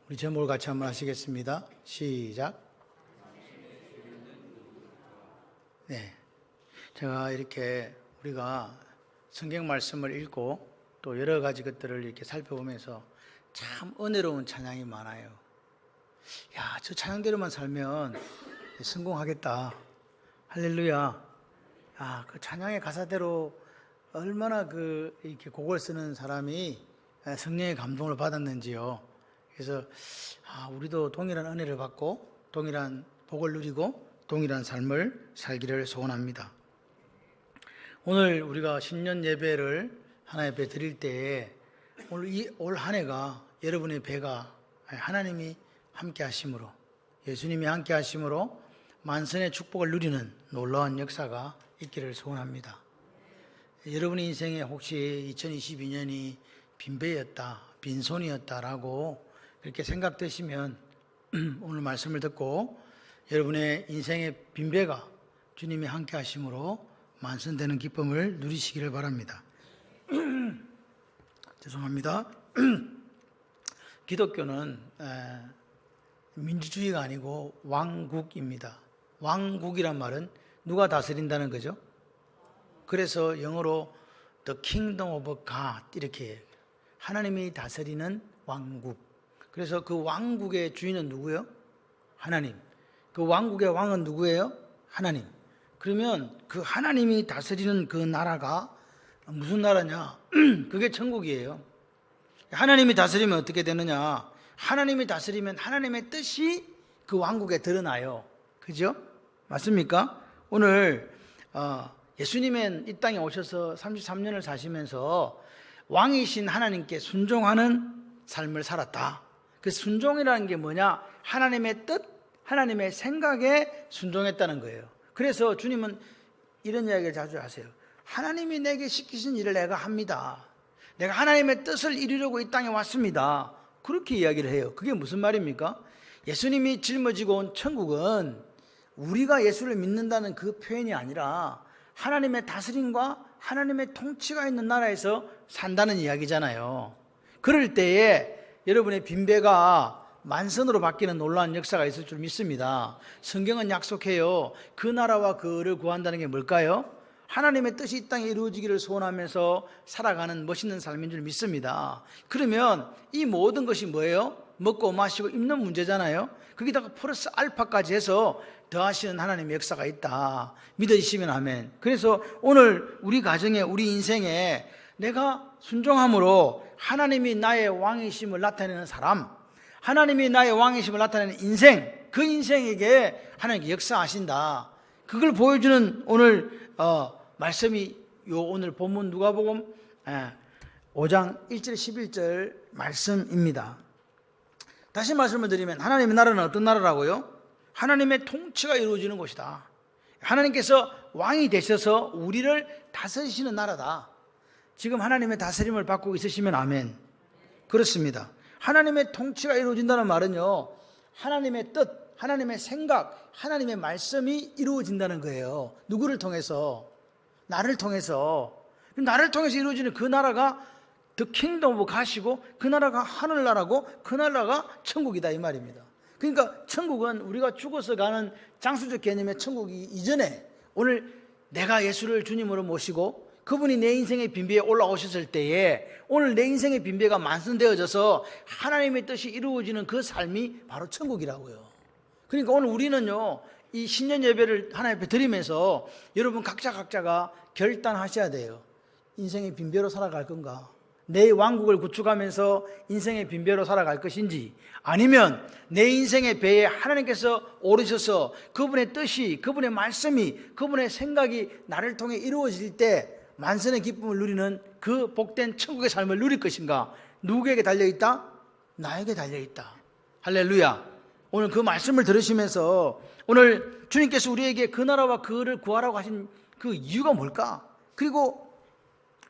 우리 제목을 같이 한번 하시겠습니다. 시작. 네, 제가 이렇게 우리가 성경 말씀을 읽고 또 여러 가지 것들을 이렇게 살펴보면서 참 은혜로운 찬양이 많아요. 야, 저 찬양대로만 살면 성공하겠다. 할렐루야. 아, 그 찬양의 가사대로 얼마나 이렇게 곡을 쓰는 사람이 성령의 감동을 받았는지요. 그래서 우리도 동일한 은혜를 받고 동일한 복을 누리고 동일한 삶을 살기를 소원합니다. 오늘 우리가 신년 예배를 하나의 배 드릴 때에 올 한 해가 여러분의 배가 하나님이 함께 하심으로, 예수님이 함께 하심으로 만선의 축복을 누리는 놀라운 역사가 있기를 소원합니다. 여러분의 인생에 혹시 2022년이 빈배였다, 빈손이었다라고 그렇게 생각되시면 오늘 말씀을 듣고 여러분의 인생의 빈배가 주님이 함께 하심으로 만선되는 기쁨을 누리시기를 바랍니다. 죄송합니다. 기독교는 민주주의가 아니고 왕국입니다. 왕국이란 말은 누가 다스린다는 거죠? 그래서 영어로 The Kingdom of God 이렇게 해요. 하나님이 다스리는 왕국. 그래서 그 왕국의 주인은 누구예요? 하나님. 그 왕국의 왕은 누구예요? 하나님. 그러면 그 하나님이 다스리는 그 나라가 무슨 나라냐? 그게 천국이에요. 하나님이 다스리면 어떻게 되느냐? 하나님이 다스리면 하나님의 뜻이 그 왕국에 드러나요. 그죠? 맞습니까? 오늘 예수님은 이 땅에 오셔서 33년을 사시면서 왕이신 하나님께 순종하는 삶을 살았다. 그 순종이라는 게 뭐냐? 하나님의 뜻, 하나님의 생각에 순종했다는 거예요. 그래서 주님은 이런 이야기를 자주 하세요. 하나님이 내게 시키신 일을 내가 합니다. 내가 하나님의 뜻을 이루려고 이 땅에 왔습니다. 그렇게 이야기를 해요. 그게 무슨 말입니까? 예수님이 짊어지고 온 천국은 우리가 예수를 믿는다는 그 표현이 아니라 하나님의 다스림과 하나님의 통치가 있는 나라에서 산다는 이야기잖아요. 그럴 때에 여러분의 빈배가 만선으로 바뀌는 놀라운 역사가 있을 줄 믿습니다. 성경은 약속해요. 그 나라와 그를 구한다는 게 뭘까요? 하나님의 뜻이 이 땅에 이루어지기를 소원하면서 살아가는 멋있는 삶인 줄 믿습니다. 그러면 이 모든 것이 뭐예요? 먹고 마시고 입는 문제잖아요. 거기다가 플러스 알파까지 해서 더하시는 하나님의 역사가 있다. 믿어지시면 아멘. 그래서 오늘 우리 가정에, 우리 인생에 내가 순종함으로 하나님이 나의 왕이심을 나타내는 사람, 하나님이 나의 왕이심을 나타내는 인생, 그 인생에게 하나님께 역사하신다. 그걸 보여주는 오늘 말씀이 오늘 본문 누가복음 5장 1절 11절 말씀입니다. 다시 말씀을 드리면 하나님의 나라는 어떤 나라라고요? 하나님의 통치가 이루어지는 곳이다. 하나님께서 왕이 되셔서 우리를 다스리시는 나라다. 지금 하나님의 다스림을 받고 있으시면 아멘. 그렇습니다. 하나님의 통치가 이루어진다는 말은요, 하나님의 뜻, 하나님의 생각, 하나님의 말씀이 이루어진다는 거예요. 누구를 통해서? 나를 통해서. 나를 통해서 이루어지는 그 나라가 The Kingdom of God이고 그 나라가 하늘나라고 그 나라가 천국이다 이 말입니다. 그러니까 천국은 우리가 죽어서 가는 장수적 개념의 천국이 이전에 오늘 내가 예수를 주님으로 모시고 그분이 내 인생의 빈배에 올라오셨을 때에 오늘 내 인생의 빈배가 만선되어져서 하나님의 뜻이 이루어지는 그 삶이 바로 천국이라고요. 그러니까 오늘 우리는요, 이 신년 예배를 하나님 앞에 드리면서 여러분 각자가 결단하셔야 돼요. 인생의 빈배로 살아갈 건가? 내 왕국을 구축하면서 인생의 빈배로 살아갈 것인지, 아니면 내 인생의 배에 하나님께서 오르셔서 그분의 뜻이, 그분의 말씀이, 그분의 생각이 나를 통해 이루어질 때 만선의 기쁨을 누리는 그 복된 천국의 삶을 누릴 것인가? 누구에게 달려있다? 나에게 달려있다. 할렐루야. 오늘 그 말씀을 들으시면서 오늘 주님께서 우리에게 그 나라와 그를 구하라고 하신 그 이유가 뭘까? 그리고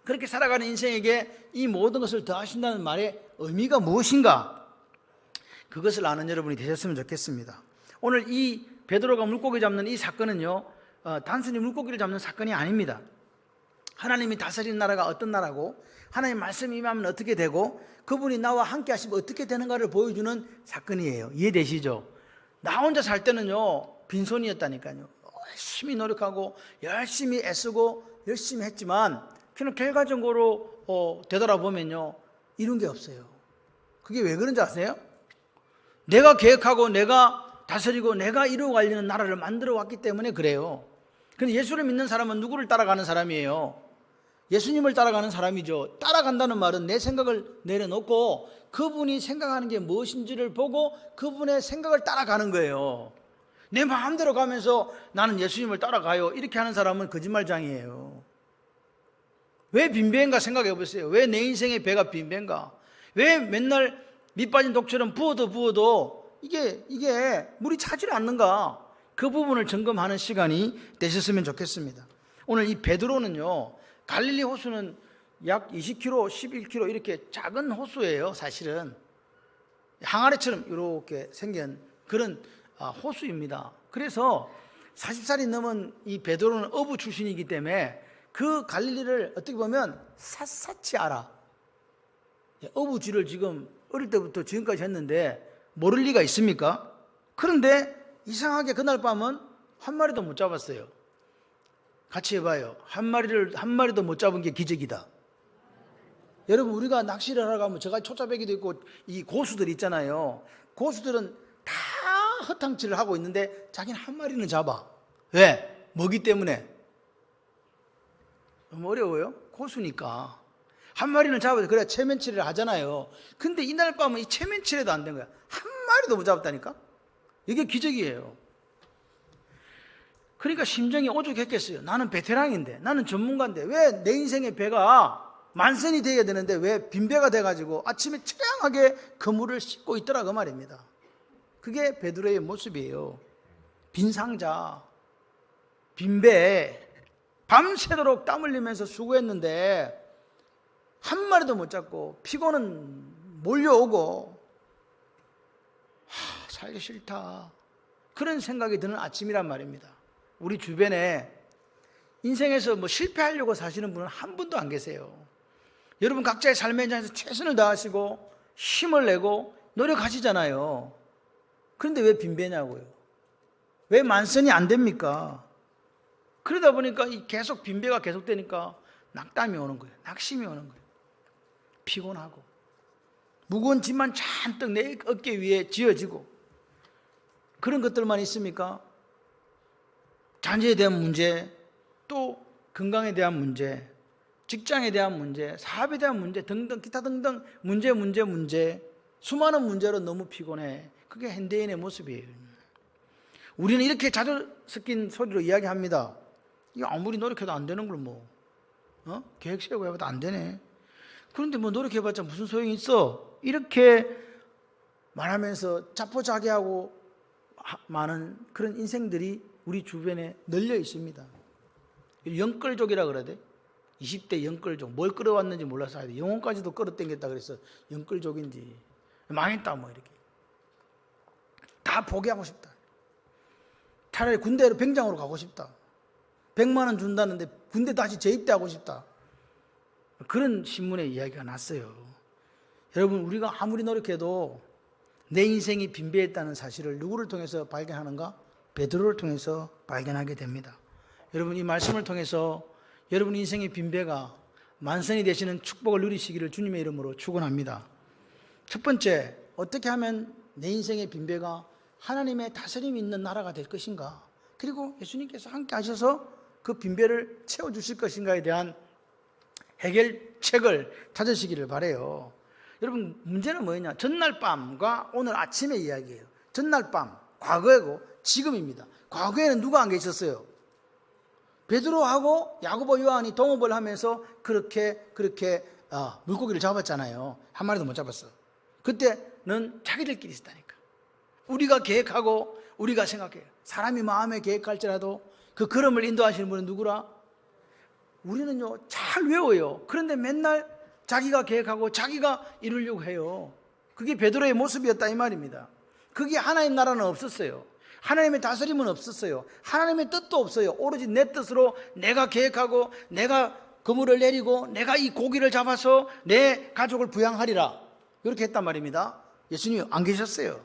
그렇게 살아가는 인생에게 이 모든 것을 더하신다는 말의 의미가 무엇인가? 그것을 아는 여러분이 되셨으면 좋겠습니다. 오늘 이 베드로가 물고기 잡는 이 사건은요, 단순히 물고기를 잡는 사건이 아닙니다. 하나님이 다스리는 나라가 어떤 나라고, 하나님 말씀이 임하면 어떻게 되고, 그분이 나와 함께 하시면 어떻게 되는가를 보여주는 사건이에요. 이해되시죠? 나 혼자 살 때는요, 빈손이었다니까요. 열심히 노력하고 열심히 애쓰고 열심히 했지만 그냥 결과적으로 되돌아보면요, 이룬 게 없어요. 그게 왜 그런지 아세요? 내가 계획하고 내가 다스리고 내가 이루어가려는 나라를 만들어 왔기 때문에 그래요. 근데 예수를 믿는 사람은 누구를 따라가는 사람이에요? 예수님을 따라가는 사람이죠. 따라간다는 말은 내 생각을 내려놓고 그분이 생각하는 게 무엇인지를 보고 그분의 생각을 따라가는 거예요. 내 마음대로 가면서 나는 예수님을 따라가요, 이렇게 하는 사람은 거짓말장이에요. 왜 빈배인가 생각해 보세요. 왜 내 인생의 배가 빈배인가? 왜 맨날 밑 빠진 독처럼 부어도 이게 물이 차질 않는가? 그 부분을 점검하는 시간이 되셨으면 좋겠습니다. 오늘 이 베드로는요, 갈릴리 호수는 약 20km, 11km 이렇게 작은 호수예요. 사실은 항아리처럼 이렇게 생긴 그런 호수입니다. 그래서 40살이 넘은 이 베드로는 어부 출신이기 때문에 그 갈릴리를 어떻게 보면 샅샅이 알아. 어부지를 지금 어릴 때부터 지금까지 했는데 모를 리가 있습니까? 그런데 이상하게 그날 밤은 한 마리도 못 잡았어요. 같이 해봐요. 한 마리도 못 잡은 게 기적이다. 여러분, 우리가 낚시를 하러 가면 저가 초짜배기도 있고 이 고수들 있잖아요. 고수들은 다 허탕치를 하고 있는데 자기는 한 마리는 잡아. 왜? 먹이 때문에. 너무 어려워요? 고수니까. 한 마리는 잡아야 그래야 체면치레를 하잖아요. 근데 이날 밤은 이 체면치레도 안 된 거야. 한 마리도 못 잡았다니까? 이게 기적이에요. 그러니까 심정이 오죽했겠어요. 나는 베테랑인데, 나는 전문가인데 왜 내 인생의 배가 만선이 되어야 되는데 왜 빈배가 돼가지고 아침에 처량하게 그물을 씻고 있더라, 그 말입니다. 그게 베드로의 모습이에요. 빈 상자, 빈배, 밤새도록 땀 흘리면서 수고했는데 한 마리도 못 잡고 피곤은 몰려오고 살기 싫다, 그런 생각이 드는 아침이란 말입니다. 우리 주변에 인생에서 실패하려고 사시는 분은 한 분도 안 계세요. 여러분 각자의 삶의 현장에서 최선을 다하시고 힘을 내고 노력하시잖아요. 그런데 왜 빈배냐고요? 왜 만선이 안 됩니까? 그러다 보니까 계속 빈배가 계속되니까 낙담이 오는 거예요. 낙심이 오는 거예요. 피곤하고 무거운 짐만 잔뜩 내 어깨 위에 지어지고, 그런 것들만 있습니까? 자녀에 대한 문제, 또 건강에 대한 문제, 직장에 대한 문제, 사업에 대한 문제 등등 기타 등등 문제 수많은 문제로 너무 피곤해. 그게 현대인의 모습이에요. 우리는 이렇게 자주 섞인 소리로 이야기합니다. 이거 아무리 노력해도 안 되는 걸 계획 세우고 해봐도 안 되네. 그런데 노력해봤자 무슨 소용이 있어? 이렇게 말하면서 자포자기하고 많은 그런 인생들이 우리 주변에 널려 있습니다. 영끌족이라 그래야 돼. 20대 영끌족. 뭘 끌어왔는지 몰라서 영혼까지도 끌어당겼다 그래서 영끌족인지, 망했다 이렇게 다 포기하고 싶다. 차라리 군대로 병장으로 가고 싶다. 100만 원 준다는데 군대 다시 재입대하고 싶다. 그런 신문의 이야기가 났어요. 여러분, 우리가 아무리 노력해도 내 인생이 빈배했다는 사실을 누구를 통해서 발견하는가? 베드로를 통해서 발견하게 됩니다. 여러분, 이 말씀을 통해서 여러분 인생의 빈배가 만선이 되시는 축복을 누리시기를 주님의 이름으로 축원합니다. 첫 번째, 어떻게 하면 내 인생의 빈배가 하나님의 다스림이 있는 나라가 될 것인가? 그리고 예수님께서 함께 하셔서 그 빈배를 채워주실 것인가에 대한 해결책을 찾으시기를 바라요. 여러분, 문제는 뭐냐? 전날 밤과 오늘 아침의 이야기예요. 전날 밤, 과거이고 지금입니다. 과거에는 누가 안 계셨어요? 베드로하고 야고보, 요한이 동업을 하면서 그렇게 물고기를 잡았잖아요. 한 마리도 못 잡았어. 그때는 자기들끼리 있었다니까. 우리가 계획하고 우리가 생각해요. 사람이 마음에 계획할지라도 그 걸음을 인도하시는 분은 누구라? 우리는요 잘 외워요. 그런데 맨날 자기가 계획하고 자기가 이루려고 해요. 그게 베드로의 모습이었다 이 말입니다. 그게 하나님 나라는 없었어요. 하나님의 다스림은 없었어요. 하나님의 뜻도 없어요. 오로지 내 뜻으로 내가 계획하고 내가 그물을 내리고 내가 이 고기를 잡아서 내 가족을 부양하리라, 이렇게 했단 말입니다. 예수님이 안 계셨어요.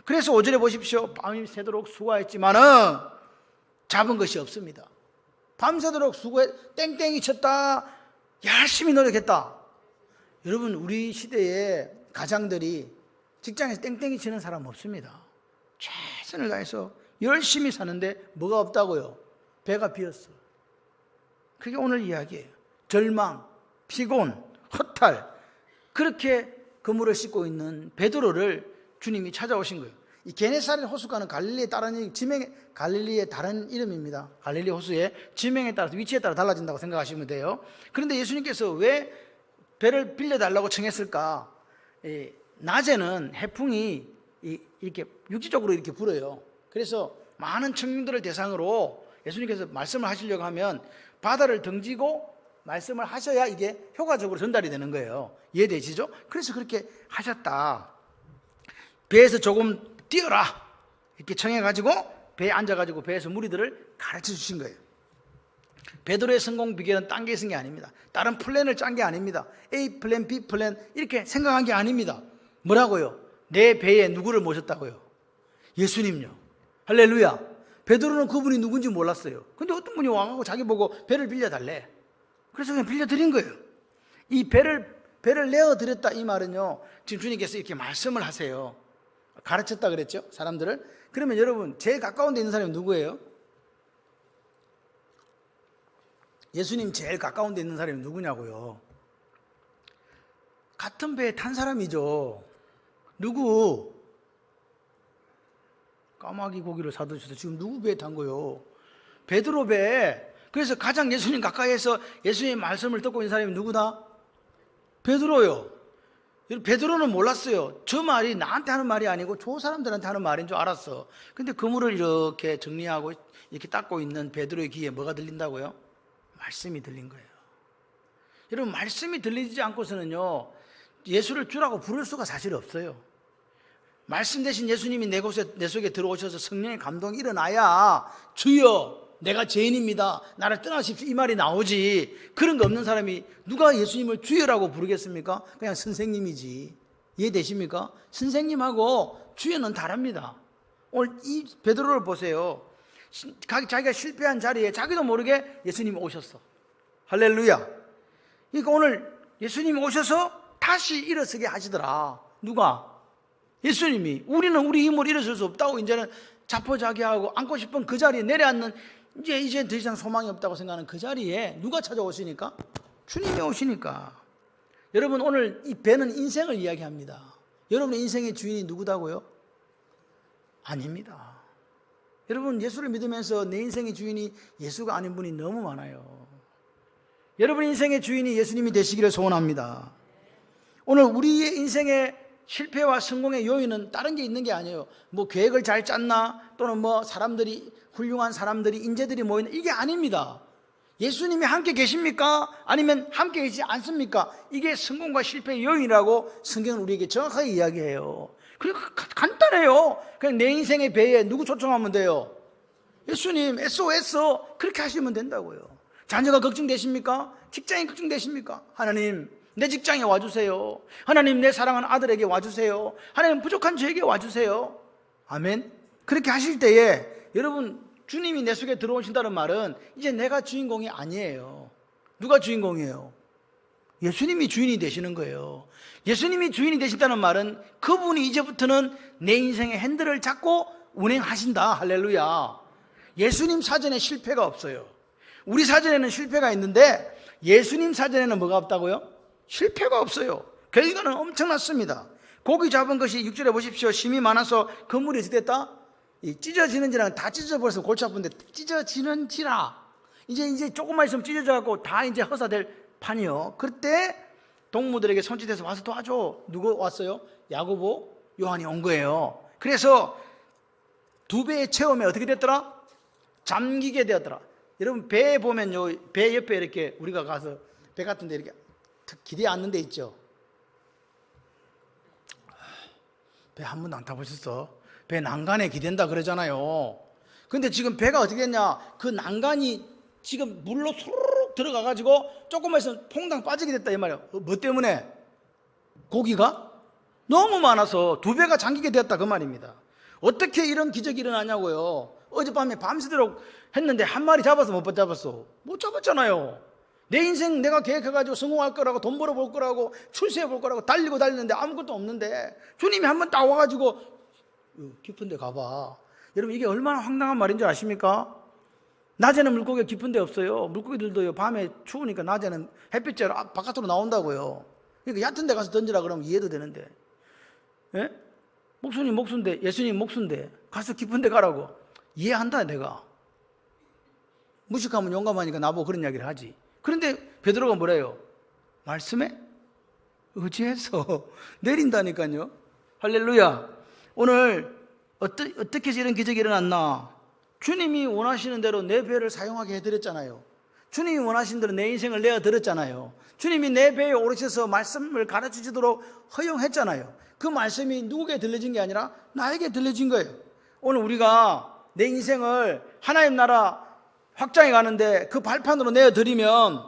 그래서 5절에 보십시오. 밤이 새도록 수고했지만은 잡은 것이 없습니다. 밤새도록 수고해, 땡땡이 쳤다, 열심히 노력했다. 여러분, 우리 시대에 가장들이 직장에서 땡땡이 치는 사람 없습니다. 최선을 다해서 열심히 사는데 뭐가 없다고요? 배가 비었어. 그게 오늘 이야기예요. 절망, 피곤, 허탈, 그렇게 그물을 씻고 있는 베드로를 주님이 찾아오신 거예요. 이 게네사렛 호수가는 갈릴리의 다른 갈릴리의 다른 이름입니다. 갈릴리 호수의 지명에 따라서, 위치에 따라 달라진다고 생각하시면 돼요. 그런데 예수님께서 왜 배를 빌려달라고 청했을까? 낮에는 해풍이 이렇게 육지적으로 이렇게 불어요. 그래서 많은 청중들을 대상으로 예수님께서 말씀을 하시려고 하면 바다를 등지고 말씀을 하셔야 이게 효과적으로 전달이 되는 거예요. 이해되시죠? 그래서 그렇게 하셨다. 배에서 조금 뛰어라, 이렇게 청해가지고 배에 앉아가지고 배에서 무리들을 가르쳐 주신 거예요. 베드로의 성공 비결은 딴 게 있은 게 아닙니다. 다른 플랜을 짠 게 아닙니다. A 플랜, B 플랜 이렇게 생각한 게 아닙니다. 뭐라고요? 내 배에 누구를 모셨다고요? 예수님요. 할렐루야. 베드로는 그분이 누군지 몰랐어요. 근데 어떤 분이 와가지고 자기 보고 배를 빌려달래. 그래서 그냥 빌려드린 거예요. 이 배를 내어드렸다, 이 말은요, 지금 주님께서 이렇게 말씀을 하세요. 가르쳤다 그랬죠, 사람들을. 그러면 여러분, 제일 가까운 데 있는 사람이 누구예요? 예수님 제일 가까운 데 있는 사람이 누구냐고요? 같은 배에 탄 사람이죠. 누구? 까마귀 고기를 사드셔서 지금 누구 배에 탄 거요? 베드로 배에. 그래서 가장 예수님 가까이에서 예수님의 말씀을 듣고 있는 사람이 누구다? 베드로요. 베드로는 몰랐어요. 저 말이 나한테 하는 말이 아니고 저 사람들한테 하는 말인 줄 알았어. 근데 그물을 이렇게 정리하고 이렇게 닦고 있는 베드로의 귀에 뭐가 들린다고요? 말씀이 들린 거예요. 여러분, 말씀이 들리지 않고서는요, 예수를 주라고 부를 수가 사실 없어요. 말씀 대신 예수님이 내 속에 들어오셔서 성령의 감동이 일어나야 주여 내가 죄인입니다, 나를 떠나십시오, 이 말이 나오지. 그런 거 없는 사람이 누가 예수님을 주여라고 부르겠습니까? 그냥 선생님이지. 이해되십니까? 선생님하고 주여는 다릅니다. 오늘 이 베드로를 보세요. 자기가 실패한 자리에 자기도 모르게 예수님이 오셨어. 할렐루야. 그러니까 오늘 예수님이 오셔서 다시 일어서게 하시더라. 누가? 예수님이. 우리는 우리 힘으로 일어설 수 없다고 이제는 자포자기하고 앉고 싶은 그 자리에 내려앉는, 이제 더 이상 소망이 없다고 생각하는 그 자리에 누가 찾아오시니까? 주님이 오시니까. 여러분, 오늘 이 배는 인생을 이야기합니다. 여러분의 인생의 주인이 누구다고요? 아닙니다. 여러분, 예수를 믿으면서 내 인생의 주인이 예수가 아닌 분이 너무 많아요. 여러분 인생의 주인이 예수님이 되시기를 소원합니다. 오늘 우리의 인생의 실패와 성공의 요인은 다른 게 있는 게 아니에요. 뭐 계획을 잘 짰나, 또는 뭐 사람들이, 훌륭한 사람들이, 인재들이 모이는, 이게 아닙니다. 예수님이 함께 계십니까? 아니면 함께 계시지 않습니까? 이게 성공과 실패의 요인이라고 성경은 우리에게 정확하게 이야기해요. 그러니까 간단해요. 그냥 내 인생의 배에 누구 초청하면 돼요? 예수님, SOS. 그렇게 하시면 된다고요. 자녀가 걱정되십니까? 직장이 걱정되십니까? 하나님, 내 직장에 와주세요. 하나님, 내 사랑하는 아들에게 와주세요. 하나님, 부족한 저에게 와주세요. 아멘. 그렇게 하실 때에 여러분, 주님이 내 속에 들어오신다는 말은 이제 내가 주인공이 아니에요. 누가 주인공이에요? 예수님이 주인이 되시는 거예요. 예수님이 주인이 되신다는 말은 그분이 이제부터는 내 인생의 핸들을 잡고 운행하신다. 할렐루야. 예수님 사전에 실패가 없어요. 우리 사전에는 실패가 있는데 예수님 사전에는 뭐가 없다고요? 실패가 없어요. 결과는 엄청났습니다. 고기 잡은 것이 6절에 보십시오. 심이 많아서 그물이 어떻게 됐다? 찢어지는지랑 다 찢어져버려서 골치 아픈데, 찢어지는지라. 이제 조금만 있으면 찢어져갖고 다 이제 허사될 판이요. 그때 동무들에게 손짓해서 와서 도와줘. 누구 왔어요? 야고보, 요한이 온 거예요. 그래서 두 배의 체험에 어떻게 됐더라? 잠기게 되었더라. 여러분, 배에 보면요, 배 옆에 이렇게 우리가 가서 배 같은 데 이렇게 기대에 앉는 데 있죠. 배 한 번도 안 타보셨어? 배 난간에 기댄다 그러잖아요. 근데 지금 배가 어떻게 됐냐? 그 난간이 지금 물로 소르륵 들어가가지고 조금만 있으면 퐁당 빠지게 됐다 이 말이야. 뭐 때문에? 고기가 너무 많아서 2배가 잠기게 되었다 그 말입니다. 어떻게 이런 기적이 일어나냐고요. 어젯밤에 밤새도록 했는데 한 마리 잡아서 못 잡았어. 못 잡았잖아요. 내 인생 내가 계획해가지고 성공할 거라고, 돈 벌어볼 거라고, 출세해 볼 거라고 달리고 달리는데 아무것도 없는데 주님이 한번 딱 와가지고 깊은 데 가봐. 여러분 이게 얼마나 황당한 말인 줄 아십니까? 낮에는 물고기가 깊은 데 없어요. 물고기들도요 밤에 추우니까 낮에는 햇빛쬐러 바깥으로 나온다고요. 그러니까 얕은 데 가서 던지라 그러면 이해도 되는데, 예? 목수님 목수인데, 예수님 목수인데 가서 깊은 데 가라고 이해한다. 내가 무식하면 용감하니까 나보고 그런 이야기를 하지. 그런데 베드로가 뭐래요? 말씀에 의지해서 내린다니까요. 할렐루야. 오늘 어떻게 해서 이런 기적이 일어났나? 주님이 원하시는 대로 내 배를 사용하게 해드렸잖아요. 주님이 원하시는 대로 내 인생을 내어드렸잖아요. 주님이 내 배에 오르셔서 말씀을 가르치시도록 허용했잖아요. 그 말씀이 누구에게 들려진 게 아니라 나에게 들려진 거예요. 오늘 우리가 내 인생을 하나님 나라 확장해 가는데 그 발판으로 내어드리면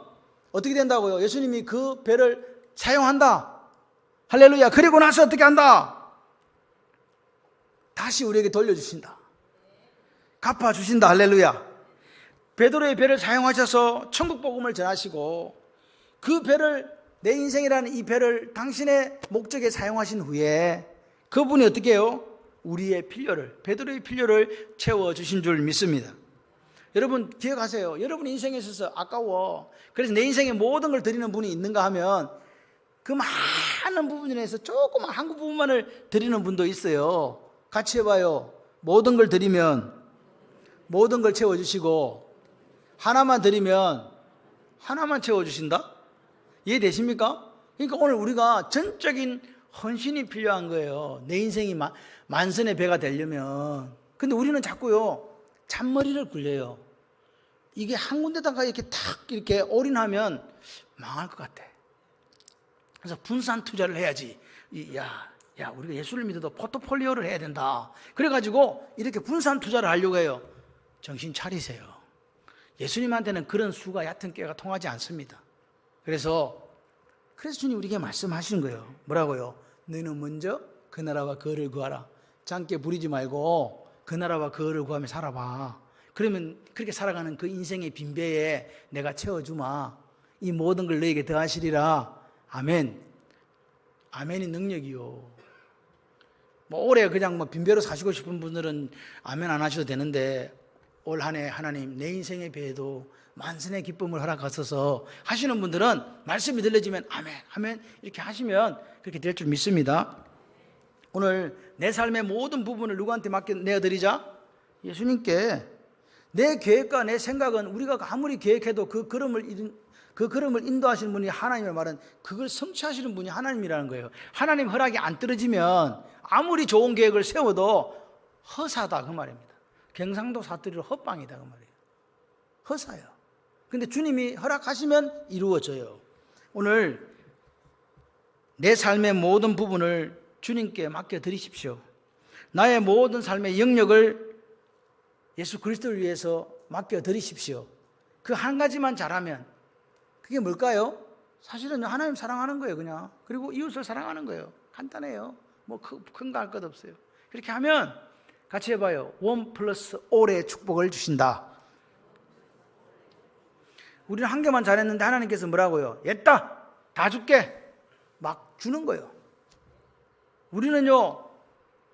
어떻게 된다고요? 예수님이 그 배를 사용한다. 할렐루야. 그리고 나서 어떻게 한다? 다시 우리에게 돌려주신다. 갚아주신다. 할렐루야. 베드로의 배를 사용하셔서 천국 복음을 전하시고 그 배를, 내 인생이라는 이 배를 당신의 목적에 사용하신 후에 그분이 어떻게 해요? 우리의 필요를, 베드로의 필요를 채워주신 줄 믿습니다. 여러분 기억하세요. 여러분 인생에 있어서 아까워, 그래서 내 인생에 모든 걸 드리는 분이 있는가 하면 그 많은 부분 중에서 조그만 한 부분만을 드리는 분도 있어요. 같이 해봐요. 모든 걸 드리면 모든 걸 채워주시고, 하나만 드리면 하나만 채워주신다? 이해되십니까? 그러니까 오늘 우리가 전적인 헌신이 필요한 거예요. 내 인생이 만선의 배가 되려면. 근데 우리는 자꾸요 잔머리를 굴려요. 이게 한 군데다가 이렇게 탁 이렇게 올인하면 망할 것 같아. 그래서 분산 투자를 해야지. 야, 우리가 예수를 믿어도 포트폴리오를 해야 된다. 그래가지고 이렇게 분산 투자를 하려고 해요. 정신 차리세요. 예수님한테는 그런 수가 얕은 꾀가 통하지 않습니다. 그래서 주님 우리에게 말씀하시는 거예요. 뭐라고요? 너는 먼저 그 나라와 그를 구하라. 장께 부리지 말고 그 나라와 그를 구하며 살아봐. 그러면 그렇게 살아가는 그 인생의 빈배에 내가 채워주마. 이 모든 걸 너에게 더하시리라. 아멘. 아멘이 능력이요. 올해 그냥 빈배로 사시고 싶은 분들은 아멘 안 하셔도 되는데, 올 한 해 하나님 내 인생의 배에도 만선의 기쁨을 허락하셔서 하시는 분들은 말씀이 들려지면 아멘, 아멘 이렇게 하시면 그렇게 될 줄 믿습니다. 오늘 내 삶의 모든 부분을 누구한테 내어드리자? 예수님께. 내 계획과 내 생각은 우리가 아무리 계획해도 그 걸음을 인도하시는 분이 하나님의 말은 그걸 성취하시는 분이 하나님이라는 거예요. 하나님 허락이 안 떨어지면 아무리 좋은 계획을 세워도 허사다 그 말입니다. 경상도 사투리로 헛방이다 그 말이에요. 허사요. 근데 주님이 허락하시면 이루어져요. 오늘 내 삶의 모든 부분을 주님께 맡겨드리십시오. 나의 모든 삶의 영역을 예수 그리스도를 위해서 맡겨드리십시오. 그 한 가지만 잘하면, 그게 뭘까요? 사실은 하나님 사랑하는 거예요 그냥. 그리고 이웃을 사랑하는 거예요. 간단해요. 큰 거 할 것 없어요. 그렇게 하면 같이 해봐요. 1+5의 축복을 주신다. 우리는 한 개만 잘했는데 하나님께서 뭐라고요? 됐다! 다 줄게! 막 주는 거예요. 우리는요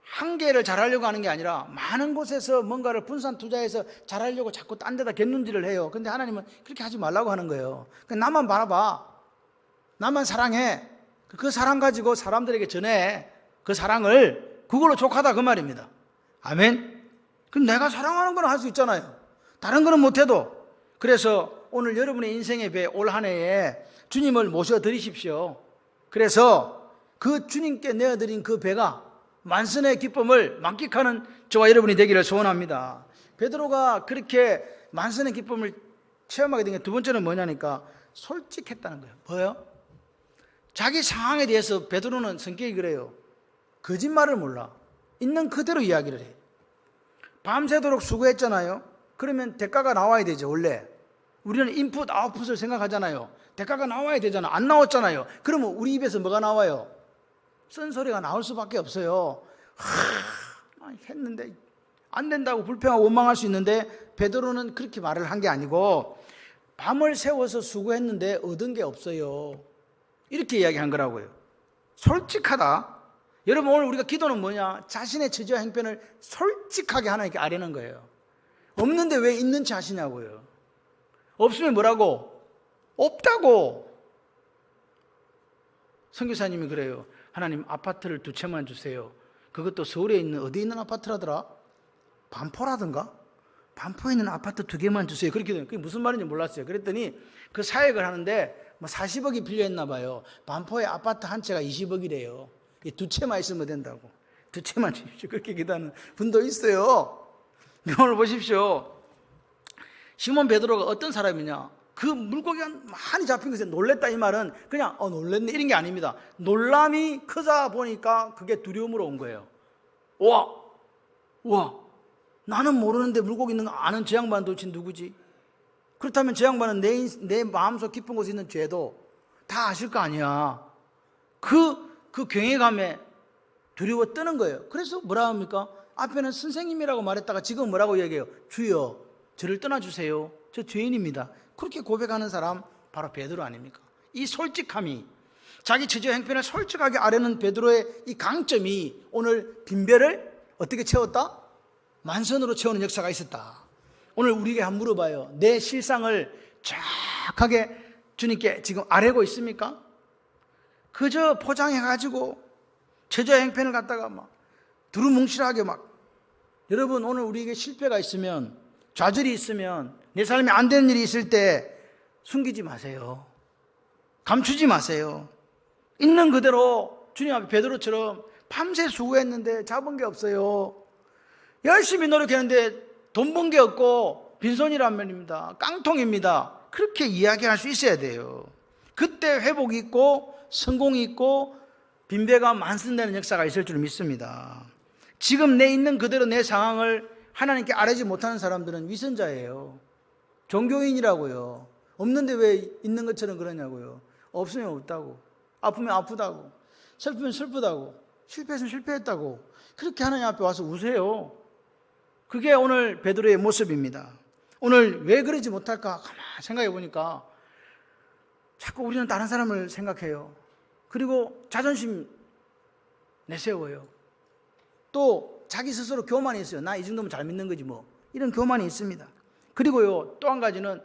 한 개를 잘하려고 하는 게 아니라 많은 곳에서 뭔가를 분산 투자해서 잘하려고 자꾸 딴 데다 갯눈질을 해요. 근데 하나님은 그렇게 하지 말라고 하는 거예요. 나만 바라봐. 나만 사랑해. 그 사랑 가지고 사람들에게 전해. 그 사랑을 그걸로 족하다 그 말입니다. 아멘. 그럼 내가 사랑하는 건 할 수 있잖아요. 다른 거는 못해도. 그래서 오늘 여러분의 인생의 배, 올 한 해에 주님을 모셔드리십시오. 그래서 그 주님께 내어드린 그 배가 만선의 기쁨을 만끽하는 저와 여러분이 되기를 소원합니다. 베드로가 그렇게 만선의 기쁨을 체험하게 된 게 두 번째는 뭐냐니까 솔직했다는 거예요. 뭐요? 자기 상황에 대해서 베드로는 성격이 그래요. 거짓말을 몰라. 있는 그대로 이야기를 해. 밤새도록 수고했잖아요. 그러면 대가가 나와야 되죠 원래. 우리는 인풋, 아웃풋을 생각하잖아요. 대가가 나와야 되잖아. 안 나왔잖아요. 그러면 우리 입에서 뭐가 나와요? 쓴소리가 나올 수밖에 없어요. 했는데 안 된다고 불평하고 원망할 수 있는데 베드로는 그렇게 말을 한 게 아니고 밤을 새워서 수고했는데 얻은 게 없어요. 이렇게 이야기한 거라고요. 솔직하다. 여러분, 오늘 우리가 기도는 뭐냐? 자신의 처지와 형편을 솔직하게 하나님께 아뢰는 거예요. 없는데 왜 있는 체 하시냐고요. 없으면 뭐라고? 없다고. 선교사님이 그래요. 하나님, 아파트를 2채만 주세요. 그것도 서울에 있는, 어디 있는 아파트라더라? 반포라든가? 반포에 있는 아파트 2개만 주세요. 그렇게 돼요. 그게 무슨 말인지 몰랐어요. 그랬더니 그 사역을 하는데 40억이 필요했나 봐요. 반포에 아파트 한 채가 20억이래요. 2채만 있으면 된다고. 2채만 주십시오. 그렇게 기도하는 분도 있어요. 오늘 보십시오. 시몬 베드로가 어떤 사람이냐? 그 물고기가 많이 잡힌 것에 놀랬다, 이 말은 그냥 놀랬네 이런 게 아닙니다. 놀람이 크다 보니까 그게 두려움으로 온 거예요. 와, 나는 모르는데 물고기 있는 거 아는 저 양반 도대체 누구지? 그렇다면 저 양반은 내 마음속 깊은 곳에 있는 죄도 다 아실 거 아니야. 그 경외감에 두려워 뜨는 거예요. 그래서 뭐라 합니까? 앞에는 선생님이라고 말했다가 지금 뭐라고 얘기해요? 주여, 저를 떠나주세요. 저 죄인입니다. 그렇게 고백하는 사람 바로 베드로 아닙니까? 이 솔직함이, 자기 처지와 형편을 솔직하게 아뢰는 베드로의 이 강점이 오늘 빈배를 어떻게 채웠다? 만선으로 채우는 역사가 있었다. 오늘 우리에게 한번 물어봐요. 내 실상을 정확하게 주님께 지금 아뢰고 있습니까? 그저 포장해가지고 처지와 형편을 갖다가 막 두루뭉실하게 여러분, 오늘 우리에게 실패가 있으면, 좌절이 있으면, 내 삶에 안 되는 일이 있을 때 숨기지 마세요. 감추지 마세요. 있는 그대로 주님 앞에 베드로처럼 밤새 수고했는데 잡은 게 없어요. 열심히 노력했는데 돈 번 게 없고 빈손이란 말입니다. 깡통입니다. 그렇게 이야기할 수 있어야 돼요. 그때 회복이 있고 성공이 있고 빈배가 만선되는 역사가 있을 줄 믿습니다. 지금 내 있는 그대로 내 상황을 하나님께 아뢰지 못하는 사람들은 위선자예요. 종교인이라고요. 없는데 왜 있는 것처럼 그러냐고요. 없으면 없다고, 아프면 아프다고, 슬프면 슬프다고, 실패했으면 실패했다고, 그렇게 하나님 앞에 와서 우세요. 그게 오늘 베드로의 모습입니다. 오늘 왜 그러지 못할까 가만히 생각해 보니까 자꾸 우리는 다른 사람을 생각해요. 그리고 자존심 내세워요. 또 자기 스스로 교만이 있어요. 나 이 정도면 잘 믿는 거지 뭐. 이런 교만이 있습니다. 그리고요, 또 한 가지는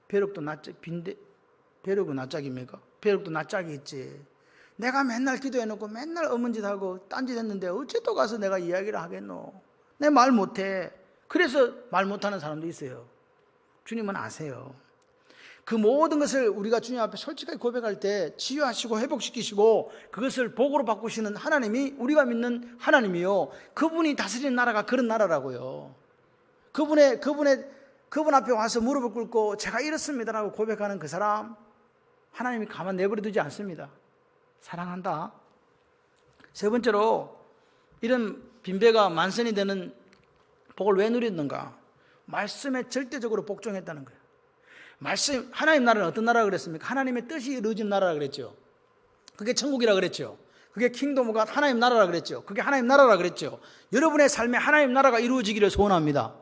벼룩도 낯짝입니까? 벼룩도 낯짝이 있지. 내가 맨날 기도해놓고 맨날 어문짓 하고 딴짓 했는데 어째 또 가서 내가 이야기를 하겠노? 내 말 못해. 그래서 말 못하는 사람도 있어요. 주님은 아세요. 그 모든 것을 우리가 주님 앞에 솔직하게 고백할 때 치유하시고 회복시키시고 그것을 복으로 바꾸시는 하나님이 우리가 믿는 하나님이요, 그분이 다스리는 나라가 그런 나라라고요. 그분 앞에 와서 무릎을 꿇고 제가 이렇습니다라고 고백하는 그 사람, 하나님이 가만 내버려 두지 않습니다. 사랑한다. 세 번째로, 이런 빈배가 만선이 되는 복을 왜 누렸는가? 말씀에 절대적으로 복종했다는 거예요. 말씀, 하나님 나라는 어떤 나라라 그랬습니까? 하나님의 뜻이 이루어진 나라라 그랬죠. 그게 천국이라 그랬죠. 그게 킹덤 오브 갓, 하나님 나라라 그랬죠. 그게 하나님 나라라 그랬죠. 여러분의 삶에 하나님 나라가 이루어지기를 소원합니다.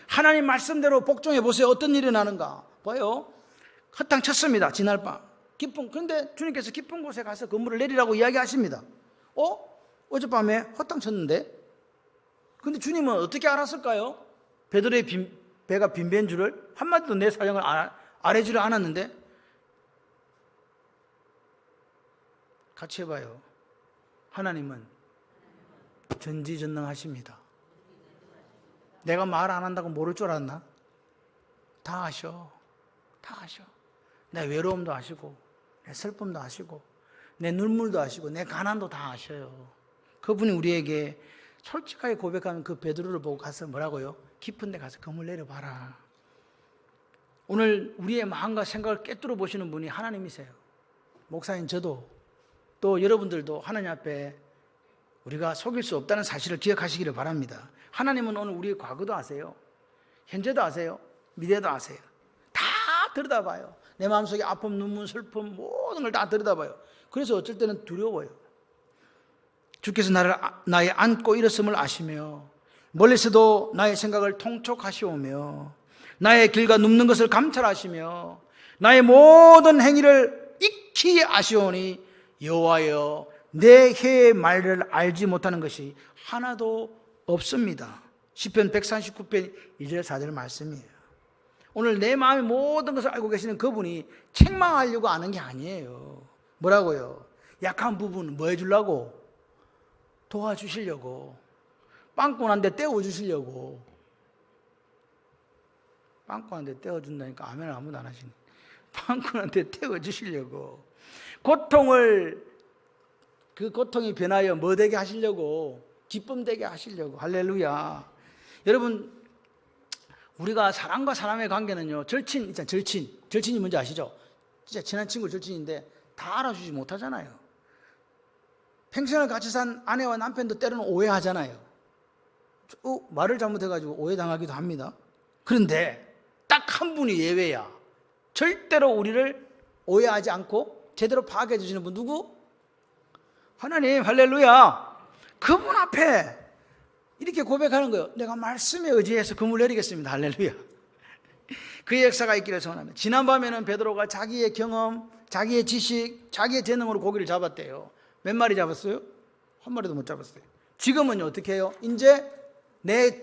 하나님 말씀대로 복종해 보세요. 어떤 일이 나는가? 봐요. 허탕 쳤습니다. 지날 밤. 그런데 주님께서 깊은 곳에 가서 건물을 내리라고 이야기하십니다. 어젯밤에 허탕 쳤는데? 근데 주님은 어떻게 알았을까요? 베드로의 배가 빈배인 줄을? 한마디도 내 사정을 아뢰지를 않았는데? 같이 해봐요. 하나님은 전지전능하십니다. 내가 말 안 한다고 모를 줄 알았나? 다 아셔. 다 아셔. 내 외로움도 아시고, 내 슬픔도 아시고, 내 눈물도 아시고, 내 가난도 다 아셔요. 그분이 우리에게 솔직하게 고백하는 그 베드로를 보고 가서 뭐라고요? 깊은 데 가서 검을 내려봐라. 오늘 우리의 마음과 생각을 꿰뚫어 보시는 분이 하나님이세요. 목사인 저도, 또 여러분들도 하나님 앞에 우리가 속일 수 없다는 사실을 기억하시기를 바랍니다. 하나님은 오늘 우리의 과거도 아세요. 현재도 아세요. 미래도 아세요. 다 들여다봐요. 내 마음속에 아픔, 눈물, 슬픔 모든 걸 다 들여다봐요. 그래서 어쩔 때는 두려워요. 주께서 나의 안고 일었음을 아시며 멀리서도 나의 생각을 통촉하시오며 나의 길과 눕는 것을 감찰하시며 나의 모든 행위를 익히 아시오니 여호와여 내 혀의 말을 알지 못하는 것이 하나도 없습니다. 시편 139편 2절 4절 말씀이에요. 오늘 내 마음의 모든 것을 알고 계시는 그분이 책망하려고 하는 게 아니에요. 뭐라고요? 약한 부분 뭐 해주려고? 도와주시려고. 빵꾸 난 데 떼어주시려고. 빵꾸 난 데 떼어준다니까 아멘을 아무도 안 하시네. 빵꾸 난 데 떼어주시려고. 그 고통이 변하여 뭐 되게 하시려고? 기쁨 되게 하시려고. 할렐루야. 여러분, 우리가 사람과 사람의 관계는요, 절친이 뭔지 아시죠? 진짜 친한 친구 절친인데 다 알아주지 못하잖아요. 평생을 같이 산 아내와 남편도 때로는 오해하잖아요. 말을 잘못해가지고 오해당하기도 합니다. 그런데 딱 한 분이 예외야. 절대로 우리를 오해하지 않고 제대로 파악해 주시는 분 누구? 하나님. 할렐루야. 그분 앞에 이렇게 고백하는 거예요. 내가 말씀에 의지해서 금을 내리겠습니다. 할렐루야. 그의 역사가 있기를 소원합니다. 지난밤에는 베드로가 자기의 경험, 자기의 지식, 자기의 재능으로 고기를 잡았대요. 몇 마리 잡았어요? 한 마리도 못 잡았어요. 지금은요 어떻게 해요? 이제 내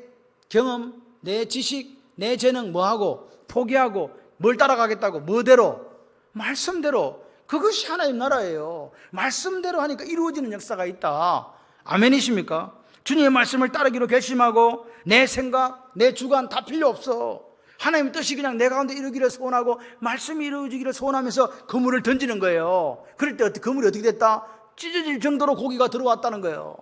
경험, 내 지식, 내 재능 뭐하고 포기하고 뭘 따라가겠다고? 뭐대로? 말씀대로. 그것이 하나님 나라예요. 말씀대로 하니까 이루어지는 역사가 있다. 아멘이십니까? 주님의 말씀을 따르기로 결심하고 내 생각, 내 주관 다 필요 없어. 하나님의 뜻이 그냥 내 가운데 이루기를 소원하고 말씀이 이루어지기를 소원하면서 그물을 던지는 거예요. 그럴 때 그물이 어떻게 됐다? 찢어질 정도로 고기가 들어왔다는 거예요.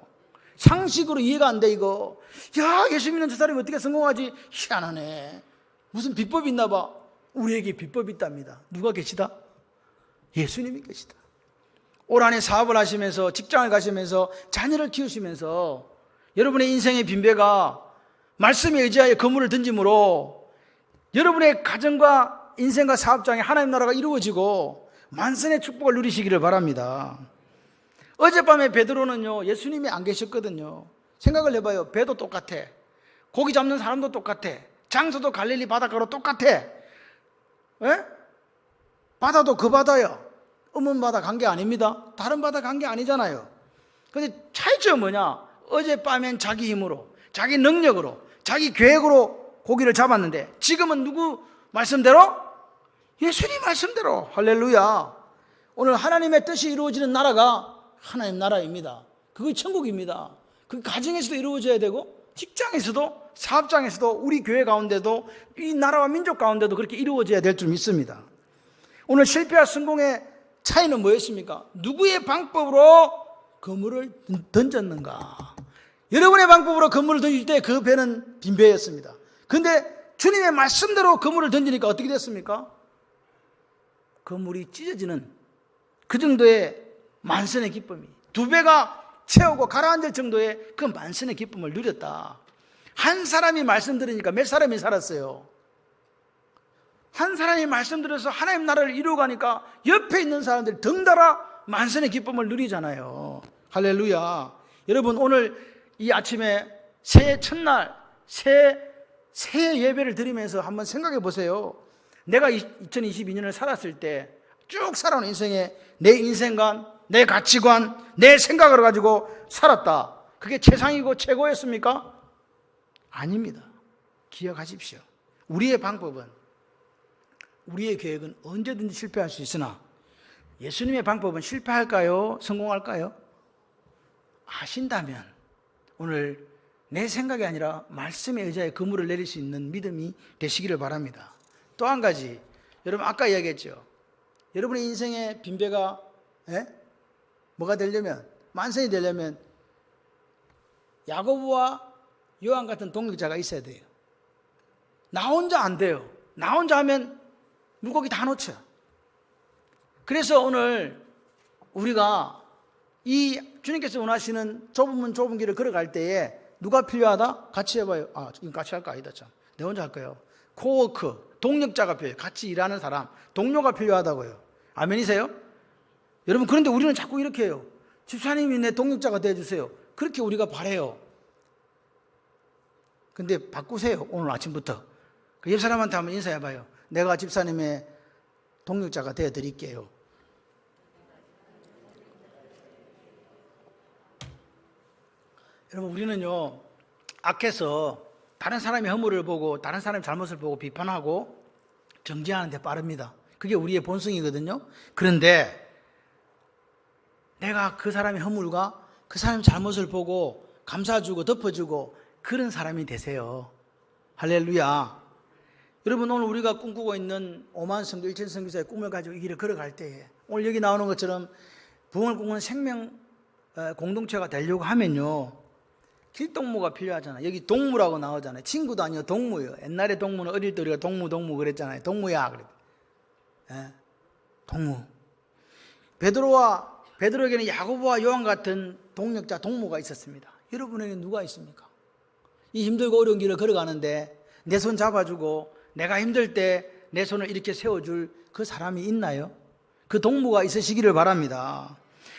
상식으로 이해가 안 돼 이거. 야, 예수 믿는 저 사람이 어떻게 성공하지? 희한하네. 무슨 비법이 있나 봐. 우리에게 비법이 있답니다. 누가 계시다? 예수님이 계시다. 올 한해 사업을 하시면서 직장을 가시면서 자녀를 키우시면서 여러분의 인생의 빈배가 말씀에 의지하여 그물을 던짐으로 여러분의 가정과 인생과 사업장에 하나님 나라가 이루어지고 만선의 축복을 누리시기를 바랍니다. 어젯밤에 베드로는요 예수님이 안 계셨거든요. 생각을 해봐요. 배도 똑같아. 고기 잡는 사람도 똑같아. 장소도 갈릴리 바닷가로 똑같아. 에? 바다도 그 바다요. 음원 바다 간 게 아닙니다. 다른 바다 간 게 아니잖아요. 근데 차이점은 뭐냐? 어젯밤엔 자기 힘으로, 자기 능력으로, 자기 계획으로 고기를 잡았는데 지금은 누구 말씀대로? 예수님 말씀대로. 할렐루야. 오늘 하나님의 뜻이 이루어지는 나라가 하나님 나라입니다. 그게 천국입니다. 그 가정에서도 이루어져야 되고 직장에서도 사업장에서도 우리 교회 가운데도 이 나라와 민족 가운데도 그렇게 이루어져야 될 줄 믿습니다. 오늘 실패와 성공의 차이는 뭐였습니까? 누구의 방법으로 그물을 던졌는가? 여러분의 방법으로 그물을 던질 때 그 배는 빈 배였습니다. 그런데 주님의 말씀대로 그물을 던지니까 어떻게 됐습니까? 그물이 찢어지는 그 정도의 만선의 기쁨이, 두 배가 채우고 가라앉을 정도의 그 만선의 기쁨을 누렸다. 한 사람이 말씀 들으니까 몇 사람이 살았어요? 한 사람이 말씀 들어서 하나님 나라를 이루어가니까 옆에 있는 사람들이 덩달아 만선의 기쁨을 누리잖아요. 할렐루야. 여러분 오늘 이 아침에 새해 첫날 새해 예배를 드리면서 한번 생각해 보세요. 내가 2022년을 살았을 때 쭉 살아온 인생에 내 인생관, 내 가치관, 내 생각을 가지고 살았다. 그게 최상이고 최고였습니까? 아닙니다. 기억하십시오. 우리의 방법은, 우리의 계획은 언제든지 실패할 수 있으나 예수님의 방법은 실패할까요? 성공할까요? 아신다면 오늘 내 생각이 아니라 말씀에 의지하여 그물을 내릴 수 있는 믿음이 되시기를 바랍니다. 또 한 가지, 여러분 아까 이야기했죠. 여러분의 인생의 빈배가 뭐가 되려면, 만선이 되려면 야고보와 요한 같은 동역자가 있어야 돼요. 나 혼자 안 돼요. 나 혼자 하면 물고기 다 놓쳐. 그래서 오늘 우리가 이 주님께서 원하시는 좁은 길을 걸어갈 때에 누가 필요하다? 같이 해봐요. 이건 같이 할 거 아니다. 참. 내 혼자 할 거예요. 코워크, 동력자가 필요해요. 같이 일하는 사람, 동료가 필요하다고요. 아멘이세요? 여러분, 그런데 우리는 자꾸 이렇게 해요. 집사님이 내 동력자가 되어주세요. 그렇게 우리가 바래요. 근데 바꾸세요. 오늘 아침부터. 그 옆 사람한테 한번 인사해봐요. 내가 집사님의 동력자가 되어드릴게요. 여러분, 우리는요, 악해서 다른 사람의 허물을 보고 다른 사람의 잘못을 보고 비판하고 정죄하는 데 빠릅니다. 그게 우리의 본성이거든요. 그런데 내가 그 사람의 허물과 그 사람의 잘못을 보고 감싸주고 덮어주고 그런 사람이 되세요. 할렐루야. 여러분, 오늘 우리가 꿈꾸고 있는 5만 성도 1천 성교사의 꿈을 가지고 이 길을 걸어갈 때에 오늘 여기 나오는 것처럼 부흥을 꿈꾸는 생명 공동체가 되려고 하면요, 길동무가 필요하잖아요. 여기 동무라고 나오잖아요. 친구도 아니요, 동무예요. 옛날에 동무는 어릴 때 우리가 동무 그랬잖아요. 동무야 그랬. 동무. 베드로에게는 야고보와 요한 같은 동력자 동무가 있었습니다. 여러분에게 누가 있습니까? 이 힘들고 어려운 길을 걸어가는데 내 손 잡아주고 내가 힘들 때 내 손을 이렇게 세워줄 그 사람이 있나요? 그 동무가 있으시기를 바랍니다.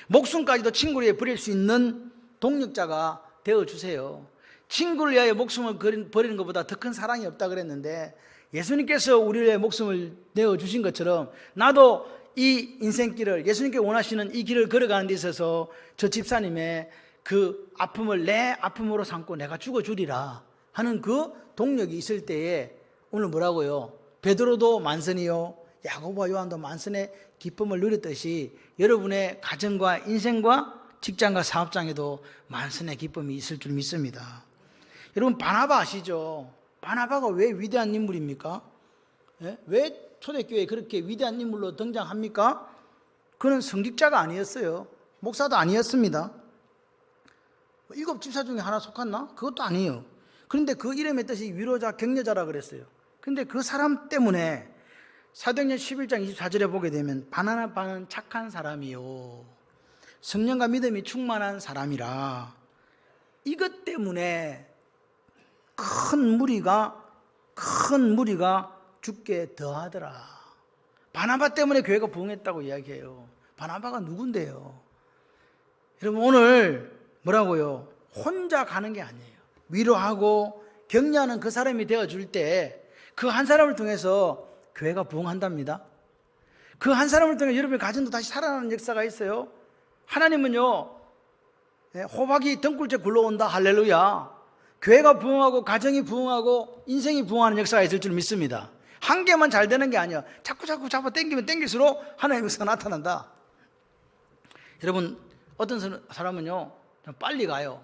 목숨까지도 친구를 위해 버릴 수 있는 동력자가 되어주세요. 친구를 위하여 목숨을 버리는 것보다 더 큰 사랑이 없다 그랬는데, 예수님께서 우리를 위해 목숨을 내어주신 것처럼 나도 이 인생길을, 예수님께 원하시는 이 길을 걸어가는 데 있어서 저 집사님의 그 아픔을 내 아픔으로 삼고 내가 죽어주리라 하는 그 동력이 있을 때에 오늘 뭐라고요? 베드로도 만선이요, 야고보와 요한도 만선의 기쁨을 누렸듯이 여러분의 가정과 인생과 직장과 사업장에도 만선의 기쁨이 있을 줄 믿습니다. 여러분, 바나바 아시죠? 바나바가 왜 위대한 인물입니까? 왜 초대교회에 그렇게 위대한 인물로 등장합니까? 그는 성직자가 아니었어요. 목사도 아니었습니다. 7 집사 중에 하나 속았나? 그것도 아니에요. 그런데 그 이름의 뜻이 위로자, 격려자라 그랬어요. 그런데 그 사람 때문에 사도행전 11장 24절에 보게 되면 바나바는 착한 사람이요, 성령과 믿음이 충만한 사람이라, 이것 때문에 큰 무리가 죽게 더하더라. 바나바 때문에 교회가 부흥했다고 이야기해요. 바나바가 누군데요? 여러분, 오늘 뭐라고요? 혼자 가는 게 아니에요. 위로하고 격려하는 그 사람이 되어줄 때 그 한 사람을 통해서 교회가 부흥한답니다. 그 한 사람을 통해 여러분의 가정도 다시 살아나는 역사가 있어요. 하나님은요, 호박이 등굴째 굴러온다. 할렐루야. 교회가 부흥하고 가정이 부흥하고 인생이 부흥하는 역사가 있을 줄 믿습니다. 한 개만 잘 되는 게 아니야. 자꾸 잡아 당기면 당길수록 하나님의 역사가 나타난다. 여러분, 어떤 사람은요 좀 빨리 가요.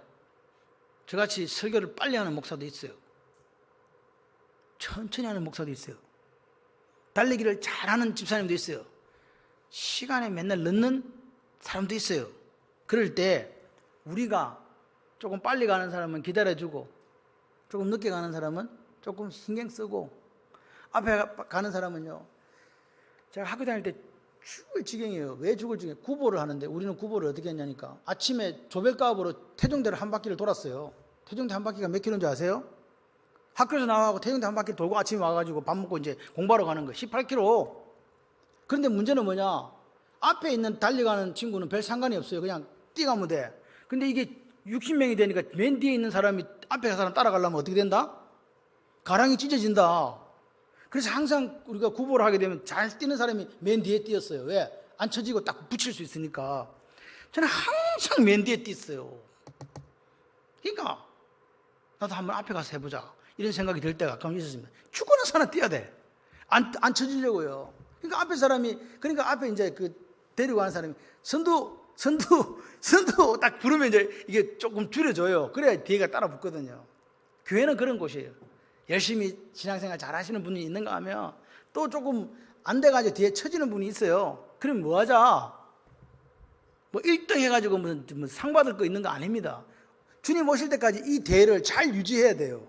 저같이 설교를 빨리 하는 목사도 있어요. 천천히 하는 목사도 있어요. 달리기를 잘하는 집사님도 있어요. 시간에 맨날 늦는 사람도 있어요. 그럴 때 우리가 조금 빨리 가는 사람은 기다려주고, 조금 늦게 가는 사람은 조금 신경 쓰고, 앞에 가는 사람은요, 제가 학교 다닐 때 죽을 지경이에요. 왜 죽을 지경이에요? 구보를 하는데 우리는 구보를 어떻게 했냐니까, 아침에 조별가업으로 태종대를 한 바퀴를 돌았어요. 태종대 한 바퀴가 몇 킬로인지 아세요? 학교에서 나와서 태종대 한 바퀴 돌고 아침에 와가지고 밥 먹고 이제 공부하러 가는 거 18km. 그런데 문제는 뭐냐, 앞에 있는 달려가는 친구는 별 상관이 없어요. 그냥 뛰가면 돼. 근데 이게 60명이 되니까 맨 뒤에 있는 사람이 앞에 사람 따라가려면 어떻게 된다? 가랑이 찢어진다. 그래서 항상 우리가 구보를 하게 되면 잘 뛰는 사람이 맨 뒤에 뛰었어요. 왜? 안 쳐지고 딱 붙일 수 있으니까. 저는 항상 맨 뒤에 뛰었어요. 그러니까 나도 한번 앞에 가서 해보자 이런 생각이 들 때가 가끔 있었습니다. 죽어는 사람 뛰어야 돼. 안 쳐지려고요. 그러니까 앞에 사람이, 그러니까 앞에 이제 그 데리고 가는 사람이 선두 딱 부르면 이제 이게 조금 줄여줘요. 그래야 뒤에가 따라 붙거든요. 교회는 그런 곳이에요. 열심히 신앙생활 잘 하시는 분이 있는가 하면 또 조금 안 돼가지고 뒤에 처지는 분이 있어요. 그럼 뭐 하자? 뭐 1등 해가지고 뭐 상 받을 거 있는 거 아닙니다. 주님 오실 때까지 이 대를 잘 유지해야 돼요.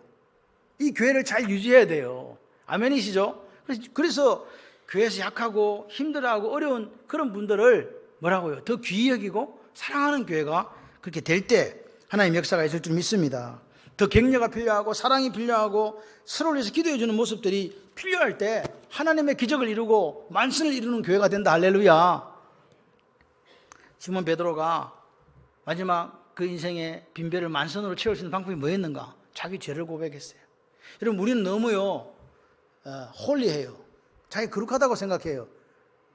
이 교회를 잘 유지해야 돼요. 아멘이시죠? 그래서 교회에서 약하고 힘들어하고 어려운 그런 분들을 뭐라고요? 더 귀히 여기고 사랑하는 교회가 그렇게 될 때 하나님의 역사가 있을 줄 믿습니다. 더 격려가 필요하고 사랑이 필요하고 서로를 위해서 기도해주는 모습들이 필요할 때 하나님의 기적을 이루고 만선을 이루는 교회가 된다. 할렐루야. 시몬 베드로가 마지막 그 인생의 빈배를 만선으로 채울 수 있는 방법이 뭐였는가? 자기 죄를 고백했어요. 여러분, 우리는 너무요 홀리해요. 자기 거룩하다고 생각해요.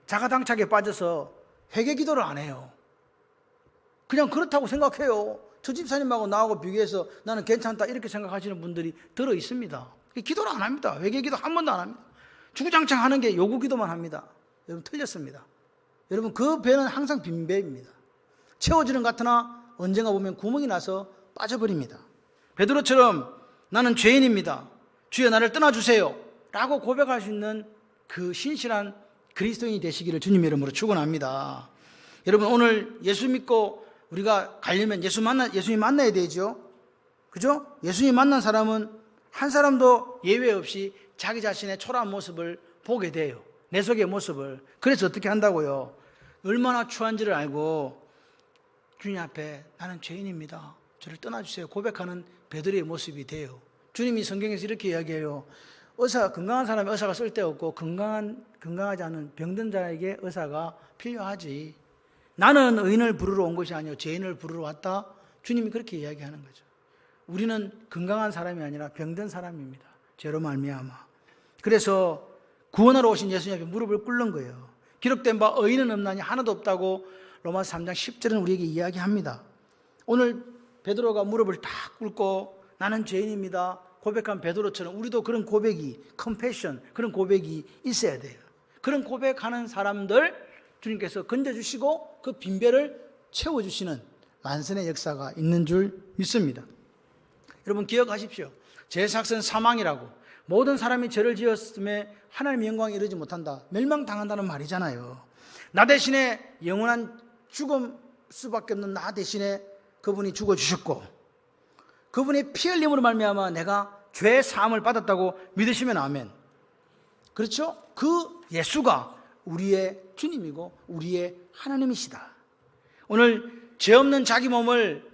자가당착에 빠져서 회개 기도를 안 해요. 그냥 그렇다고 생각해요. 저 집사님하고 나하고 비교해서 나는 괜찮다 이렇게 생각하시는 분들이 들어 있습니다. 기도를 안 합니다. 회개 기도 한 번도 안 합니다. 주구장창 하는 게 요구 기도만 합니다. 여러분, 틀렸습니다. 여러분, 그 배는 항상 빈 배입니다. 채워지는 것 같으나 언젠가 보면 구멍이 나서 빠져버립니다. 베드로처럼 나는 죄인입니다. 주여 나를 떠나주세요 라고 고백할 수 있는 그 신실한 그리스도인이 되시기를 주님의 이름으로 축원합니다. 여러분, 오늘 예수 믿고 우리가 가려면 예수님 만나야 되죠. 그죠? 예수님 만난 사람은 한 사람도 예외 없이 자기 자신의 초라한 모습을 보게 돼요. 내 속의 모습을. 그래서 어떻게 한다고요? 얼마나 추한지를 알고 주님 앞에 나는 죄인입니다. 저를 떠나주세요. 고백하는 베드로의 모습이 돼요. 주님이 성경에서 이렇게 이야기해요. 건강한 사람이 의사가 쓸데없고 건강하지 않은 병든 자에게 의사가 필요하지. 나는 의인을 부르러 온 것이 아니요 죄인을 부르러 왔다. 주님이 그렇게 이야기하는 거죠. 우리는 건강한 사람이 아니라 병든 사람입니다. 죄로 말미암아. 그래서 구원하러 오신 예수님 앞에 무릎을 꿇는 거예요. 기록된 바 의인은 없나니 하나도 없다고 로마서 3장 10절은 우리에게 이야기합니다. 오늘 베드로가 무릎을 딱 꿇고 나는 죄인입니다 고백한 베드로처럼 우리도 그런 고백이, 컴패션, 그런 고백이 있어야 돼요. 그런 고백하는 사람들 주님께서 건져주시고 그 빈배를 채워주시는 만선의 역사가 있는 줄 믿습니다. 여러분, 기억하십시오. 죄의 삭은 사망이라고. 모든 사람이 죄를 지었음에 하나님의 영광이 이르지 못한다. 멸망당한다는 말이잖아요. 나 대신에 영원한 죽음 수밖에 없는 나 대신에 그분이 죽어주셨고 그분의 피 흘림으로 말미암아 내가 죄 사함을 받았다고 믿으시면 아멘. 그렇죠? 그 예수가 우리의 주님이고 우리의 하나님이시다. 오늘 죄 없는 자기 몸을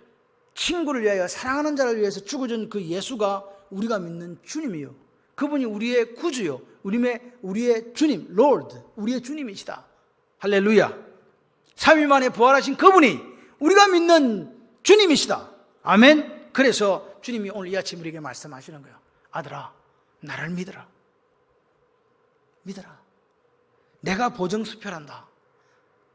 친구를 위하여 사랑하는 자를 위해서 죽어준 그 예수가 우리가 믿는 주님이요. 그분이 우리의 구주요. 우리의 주님, 롤드, 우리의 주님이시다. 할렐루야. 3일 만에 부활하신 그분이 우리가 믿는 주님이시다. 아멘. 그래서 주님이 오늘 이 아침 우리에게 말씀하시는 거예요. 아들아, 나를 믿어라. 믿어라. 내가 보정수표란다.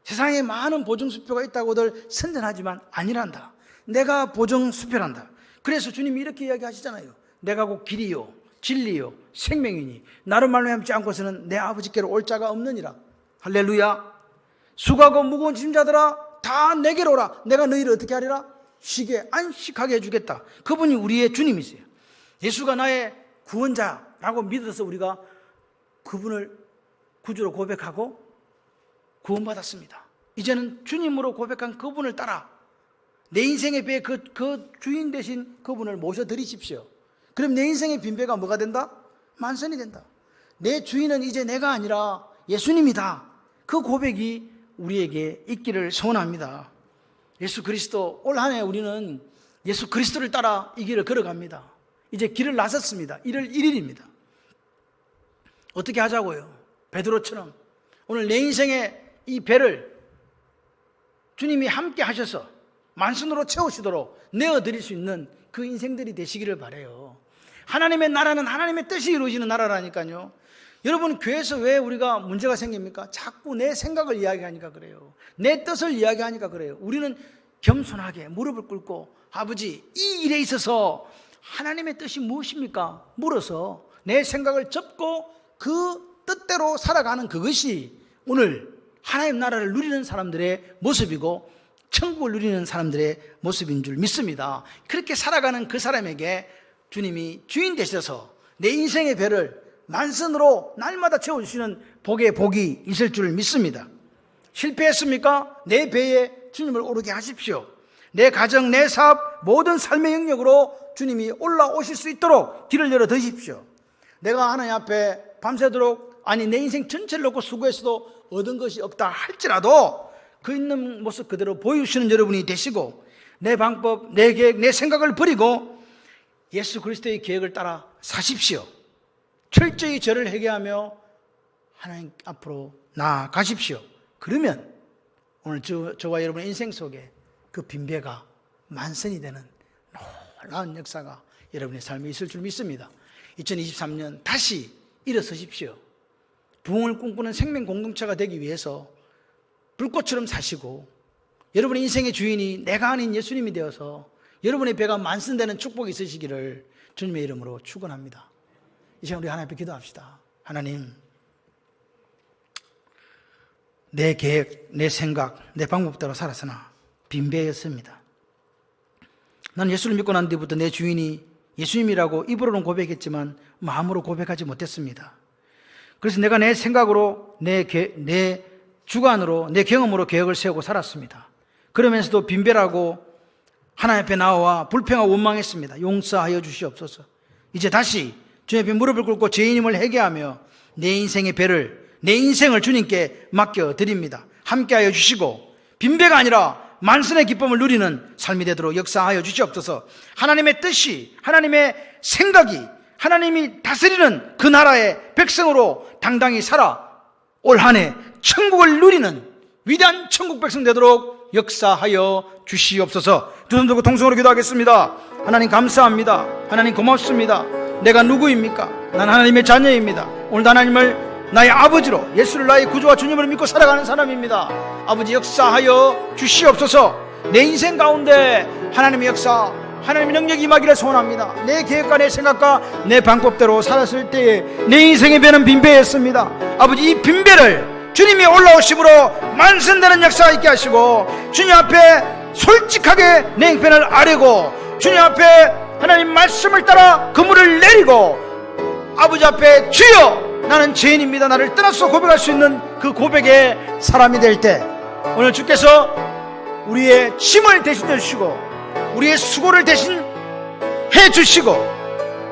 세상에 많은 보정수표가 있다고들 선전하지만 아니란다. 내가 보정수표란다. 그래서 주님이 이렇게 이야기하시잖아요. 내가 곧 길이요 진리요 생명이니 나로 말미암지 않고서는 내 아버지께로 올 자가 없느니라. 할렐루야. 수고하고 무거운 짐자들아 다 내게로 오라. 내가 너희를 어떻게 하리라? 쉬게 안식하게 해주겠다. 그분이 우리의 주님이세요. 예수가 나의 구원자라고 믿어서 우리가 그분을 구주로 고백하고 구원받았습니다. 이제는 주님으로 고백한 그분을 따라 내 인생의 배에 그 주인 되신 그분을 모셔드리십시오. 그럼 내 인생의 빈배가 뭐가 된다? 만선이 된다. 내 주인은 이제 내가 아니라 예수님이다. 그 고백이 우리에게 있기를 소원합니다. 예수 그리스도, 올 한 해 우리는 예수 그리스도를 따라 이 길을 걸어갑니다. 이제 길을 나섰습니다. 1월 1일입니다. 어떻게 하자고요? 베드로처럼 오늘 내 인생의 이 배를 주님이 함께 하셔서 만선으로 채우시도록 내어드릴 수 있는 그 인생들이 되시기를 바라요. 하나님의 나라는 하나님의 뜻이 이루어지는 나라라니까요. 여러분, 교회에서 왜 우리가 문제가 생깁니까? 자꾸 내 생각을 이야기하니까 그래요. 내 뜻을 이야기하니까 그래요. 우리는 겸손하게 무릎을 꿇고 아버지, 이 일에 있어서 하나님의 뜻이 무엇입니까? 물어서 내 생각을 접고 그 뜻대로 살아가는 그것이 오늘 하나님 나라를 누리는 사람들의 모습이고 천국을 누리는 사람들의 모습인 줄 믿습니다. 그렇게 살아가는 그 사람에게 주님이 주인 되셔서 내 인생의 배를 만선으로 날마다 채워주시는 복의 복이 있을 줄 믿습니다. 실패했습니까? 내 배에 주님을 오르게 하십시오. 내 가정, 내 사업, 모든 삶의 영역으로 주님이 올라오실 수 있도록 길을 열어 드십시오. 내가 하나님 앞에 밤새도록 내 인생 전체를 놓고 수고했어도 얻은 것이 없다 할지라도 그 있는 모습 그대로 보여주시는 여러분이 되시고 내 방법, 내 계획, 내 생각을 버리고 예수 그리스도의 계획을 따라 사십시오. 철저히 저를 회개하며 하나님 앞으로 나아가십시오. 그러면 오늘 저와 여러분의 인생 속에 그 빈배가 만선이 되는 놀라운 역사가 여러분의 삶에 있을 줄 믿습니다. 2023년 다시 일어서십시오. 부흥을 꿈꾸는 생명 공동체가 되기 위해서 불꽃처럼 사시고 여러분의 인생의 주인이 내가 아닌 예수님이 되어서 여러분의 배가 만선되는 축복이 있으시기를 주님의 이름으로 축원합니다. 이 시간 우리 하나님 앞에 기도합시다. 하나님, 내 계획, 내 생각, 내 방법대로 살았으나 빈배였습니다. 난 예수를 믿고 난 뒤부터 내 주인이 예수님이라고 입으로는 고백했지만 마음으로 고백하지 못했습니다. 그래서 내가 내 생각으로, 내 주관으로, 내 경험으로 계획을 세우고 살았습니다. 그러면서도 빈배라고 하나님 앞에 나와 불평하고 원망했습니다. 용서하여 주시옵소서. 이제 다시 주님 앞에 무릎을 꿇고 죄인임을 회개하며 내 인생의 배를, 내 인생을 주님께 맡겨드립니다. 함께하여 주시고 빈배가 아니라 만선의 기쁨을 누리는 삶이 되도록 역사하여 주시옵소서. 하나님의 뜻이, 하나님의 생각이, 하나님이 다스리는 그 나라의 백성으로 당당히 살아 올 한 해 천국을 누리는 위대한 천국 백성 되도록 역사하여 주시옵소서. 두 손 들고 통성으로 기도하겠습니다. 하나님 감사합니다. 하나님 고맙습니다. 내가 누구입니까? 난 하나님의 자녀입니다. 오늘도 하나님을 나의 아버지로, 예수를 나의 구주와 주님으로 믿고 살아가는 사람입니다. 아버지 역사하여 주시옵소서. 내 인생 가운데 하나님의 역사, 하나님의 능력이 임하기를 소원합니다. 내 계획과 내 생각과 내 방법대로 살았을 때에 내 인생의 배는 빈배였습니다. 아버지 이 빈배를 주님이 올라오심으로 만선되는 역사가 있게 하시고 주님 앞에 솔직하게 내 형편을 아뢰고 주님 앞에 하나님 말씀을 따라 그물을 내리고 아버지 앞에 주여 나는 죄인입니다, 나를 떠나서 고백할 수 있는 그 고백의 사람이 될 때 오늘 주께서 우리의 짐을 대신해 주시고 우리의 수고를 대신해 주시고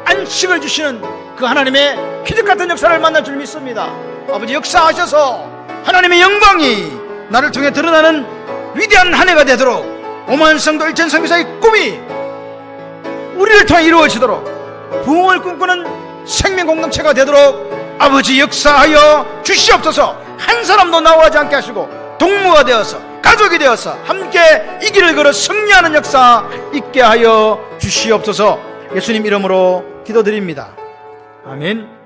안식을 주시는 그 하나님의 기적 같은 역사를 만날 줄 믿습니다. 아버지 역사하셔서 하나님의 영광이 나를 통해 드러나는 위대한 한 해가 되도록 오만 성도 일천 성교사의 꿈이 우리를 통해 이루어지도록 부흥을 꿈꾸는 생명 공동체가 되도록 아버지 역사하여 주시옵소서. 한 사람도 나오지 않게 하시고 동무가 되어서 가족이 되어서 함께 이 길을 걸어 승리하는 역사 있게 하여 주시옵소서. 예수님 이름으로 기도드립니다. 아멘.